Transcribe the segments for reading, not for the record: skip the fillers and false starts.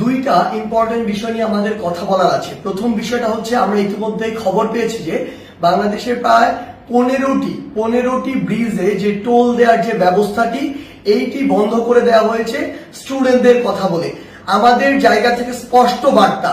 দুইটা ইম্পর্টেন্ট বিষয় নিয়ে আমাদের কথা বলার আছে। প্রথম বিষয়টা হচ্ছে, আমরা ইতিমধ্যে খবর পেয়েছি যে বাংলাদেশের প্রায় 15টি ব্রিজে যে টোল দেওয়ার যে ব্যবস্থাটি, এইটি বন্ধ করে দেওয়া হয়েছে স্টুডেন্টদের কথা বলে। আমাদের জায়গা থেকে স্পষ্ট বার্তা,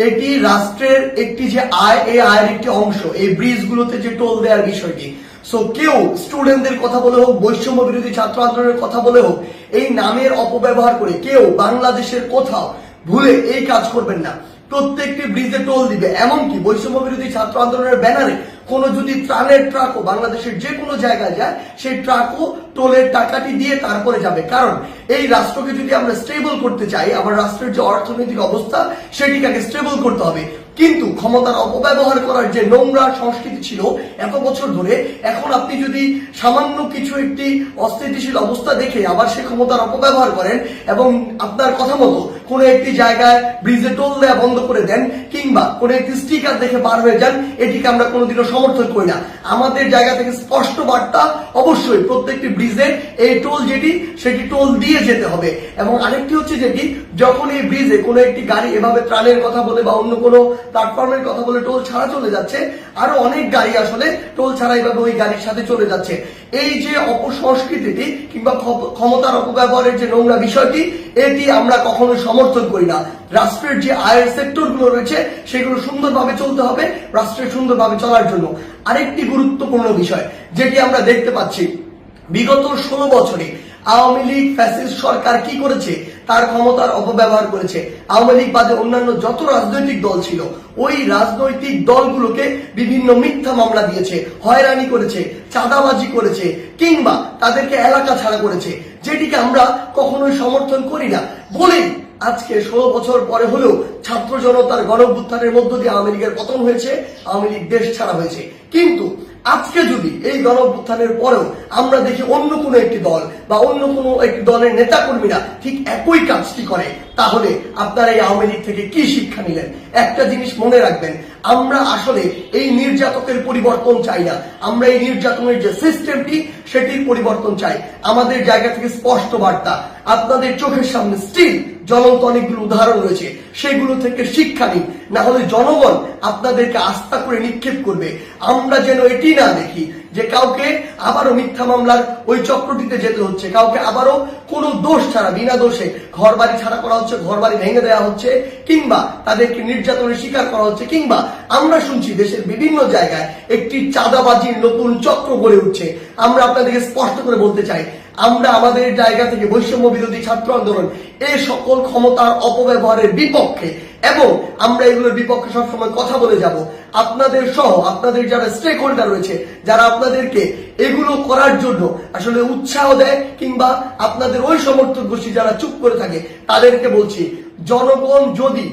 এটি রাষ্ট্রের একটি যে আয়, এই আয়ের একটি অংশ এই ব্রিজগুলোতে যে টোল দেওয়ার বিষয়টি। সো কেউ স্টুডেন্টদের কথা বলে হোক, বৈষম্য বিরোধী ছাত্র আন্দোলনের কথা বলে হোক, এই নামের অপব্যবহার করে কেউ বাংলাদেশের কোথাও ভুলে এই কাজ করবেন না। প্রত্যেকটি ব্রিজে টোল দিবে, এমনকি বৈষম্য বিরোধী ছাত্র আন্দোলনের ব্যানারে কোনো যদি ত্রাণের ট্রাকও বাংলাদেশের যে কোনো জায়গায় যায়, সেই ট্রাকও টোলের টাকাটি দিয়ে তারপরে যাবে। কারণ এই রাষ্ট্রকে যদি আমরা স্টেবল করতে চাই, আমার রাষ্ট্রের যে অর্থনৈতিক অবস্থা সেটিকে আগে স্টেবল করতে হবে। কিন্তু ক্ষমতার অপব্যবহার করার যে নোংরা সংস্কৃতি ছিল এত বছর ধরে, এখন আপনি যদি সামান্য কিছু একটি অস্থিতিশীল অবস্থা দেখে আবার সে ক্ষমতার অপব্যবহার করেন এবং আপনার কথা মতো কোনো একটি জায়গায় ব্রিজে টোল দেওয়া বন্ধ করে দেন, কিংবা কোনো একটি স্টিকার দেখে বার হয়ে যান, এটিকে আমরা কোনোদিনও সমর্থন করি না। আমাদের জায়গা থেকে স্পষ্ট বার্তা, অবশ্যই প্রত্যেকটি ব্রিজে এই টোল যেটি, সেটি টোল দিয়ে যেতে হবে। এবং আরেকটি হচ্ছে যেটি, যখন এই ব্রিজে কোনো একটি গাড়ি এভাবে ত্রাণের কথা বলে বা অন্য কোনো প্ল্যাটফর্মের কথা বলে টোল ছাড়া চলে যাচ্ছে, আরো অনেক গাড়ি আসলে টোল ছাড়া এইভাবে ওই গাড়ির সাথে চলে যাচ্ছে। এই যে অপসংস্কৃতিটি কিংবা ক্ষমতার অপব্যবহারের যে নোংরা বিষয়টি, এটি আমরা কখনো সমর্থন করি না। রাষ্ট্রের যে আয়ের সেক্টর গুলো রয়েছে সেগুলো সুন্দরভাবে চলতে হবে রাষ্ট্রের সুন্দরভাবে চলার জন্য। আরেকটি গুরুত্বপূর্ণ বিষয় যেটি আমরা দেখতে পাচ্ছি, বিগত 16 বছরে আওয়ামী লীগ ফ্যাসিস্ট সরকার কি করেছে, তার ক্ষমতার অপব্যবহার করেছে। আওয়ামী লীগ বাদে অন্যান্য যত রাজনৈতিক দল ছিল, ওই রাজনৈতিক দলগুলোকে বিভিন্ন মিথ্যা মামলা দিয়েছে, হয়রানি করেছে, চাঁদাবাজি করেছে, কিংবা তাদেরকে এলাকা ছাড়া করেছে, যেটিকে আমরা কখনোই সমর্থন করি না। বলেই আজকে 16 বছর পরে হলেও ছাত্র জনতার গণঅভ্যুত্থানের মধ্য দিয়ে আওয়ামী লীগের পতন হয়েছে, আওয়ামী লীগ দেশ ছাড়া হয়েছে। কিন্তু আজকে যদি এই গণঅভ্যুত্থানের পরেও আমরা দেখি অন্য কোনো একটি দল বা অন্য কোনো একটি দলের নেতাকর্মীরা ঠিক একই কাজটি করে, তাহলে আপনারা এই আওয়ামী লীগ থেকে কি শিক্ষা নিলেন? একটা জিনিস মনে রাখবেন, আমরা আসলে এই নির্যাতকের পরিবর্তন চাই না, আমরা এই নির্যাতনের যে সিস্টেমটি সেটির পরিবর্তন চাই। আমাদের জায়গা থেকে স্পষ্ট বার্তা, আপনাদের চোখের সামনে স্টিল জ্বলন্ত অনেকগুলো উদাহরণ রয়েছে, সেগুলো থেকে শিক্ষা নিন, না হলে জনগণ আপনাদেরকে আস্থা করে নিক্ষেপ করবে। আমরা যেন এটি না দেখি যে কাউকে আবারও মিথ্যা মামলার ওই চক্রটিতে যেতে হচ্ছে, কাউকে আবারও কোনো দোষ ছাড়া বিনা দোষে ঘর বাড়ি ছাড়া করা হচ্ছে, ঘর বাড়ি ভেঙে দেওয়া হচ্ছে, কিংবা তাদেরকে নির্যাতনের শিকার করা হচ্ছে, কিংবা আমরা শুনছি দেশের বিভিন্ন জায়গায় একটি চাঁদাবাজির নতুন চক্র গড়ে উঠছে। আমরা আপনাদেরকে স্পষ্ট করে বলতে চাই, আমরা আমাদের জায়গা থেকে বৈষম্য বিরোধী ছাত্র আন্দোলন এই সকল ক্ষমতার অপব্যবহারের বিপক্ষে, এবং আমরা এগুলোর বিপক্ষে সবসময় কথা বলে যাব। আপনাদের সহ আপনাদের যারা স্টেক হোল্ডার রয়েছে, যারা আপনাদেরকে এগুলো করার জন্য আসলে উৎসাহ দেয়, কিংবা আপনাদের ওই সমর্থক গোষ্ঠী যারা চুপ করে থাকে, তাদেরকে বলছি, জনগণ যদি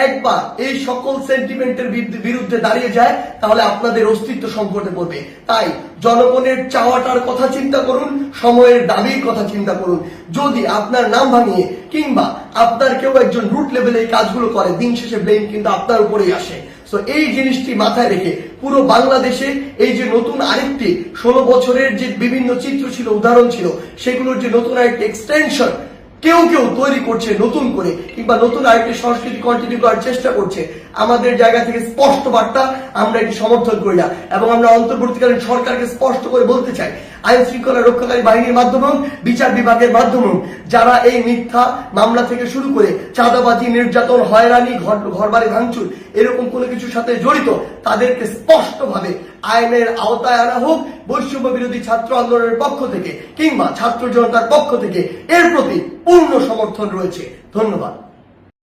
একবার এই সকল সেন্টিমেন্টের বিরুদ্ধে দাঁড়িয়ে যায়, তাহলে আপনাদের অস্তিত্ব সংকটে পড়বে। তাই জনগণের চাওয়াটার কথা চিন্তা করুন, সময়ের দাবির কথা চিন্তা করুন। যদি আপনার নাম ভাঙিয়ে কিংবা আপনার কেউ একজন রুট লেভেলে এই কাজগুলো করে, দিন শেষে ব্লেম কিন্তু আপনার উপরেই আসে। তো এই জিনিসটি মাথায় রেখে পুরো বাংলাদেশে এই যে নতুন আরেকটি 16 বছরের যে বিভিন্ন চিত্র ছিল, উদাহরণ ছিল, সেগুলোর যে নতুন আরেকটি এক্সটেনশন কেউ কেউ তৈরি করছে নতুন করে, কিংবা নতুন আরেকটি সংস্কৃতি কন্টিনিউ করার চেষ্টা করছে, আমাদের জায়গা থেকে স্পষ্ট বার্তা, আমরা এটি সমর্থন করি না। এবং আমরা অন্তর্বর্তীকালীন সরকারকে স্পষ্ট করে বলতে চাই, আইন শৃঙ্খলা রক্ষাকারী বাহিনীর মাধ্যমেও, বিচার বিভাগের মাধ্যমেও যারা এই মিথ্যা মামলা থেকে শুরু করে চাঁদাবাজি, নির্যাতন, হয়রানি, ঘরবাড়ি ভাঙচুর এরকম কোনো কিছুর সাথে জড়িত, তাদেরকে স্পষ্টভাবে আইনের আওতায় আনা হোক। বৈষম্য বিরোধী ছাত্র আন্দোলনের পক্ষ থেকে কিংবা ছাত্র জনতার পক্ষ থেকে এর প্রতি পূর্ণ সমর্থন রয়েছে। ধন্যবাদ।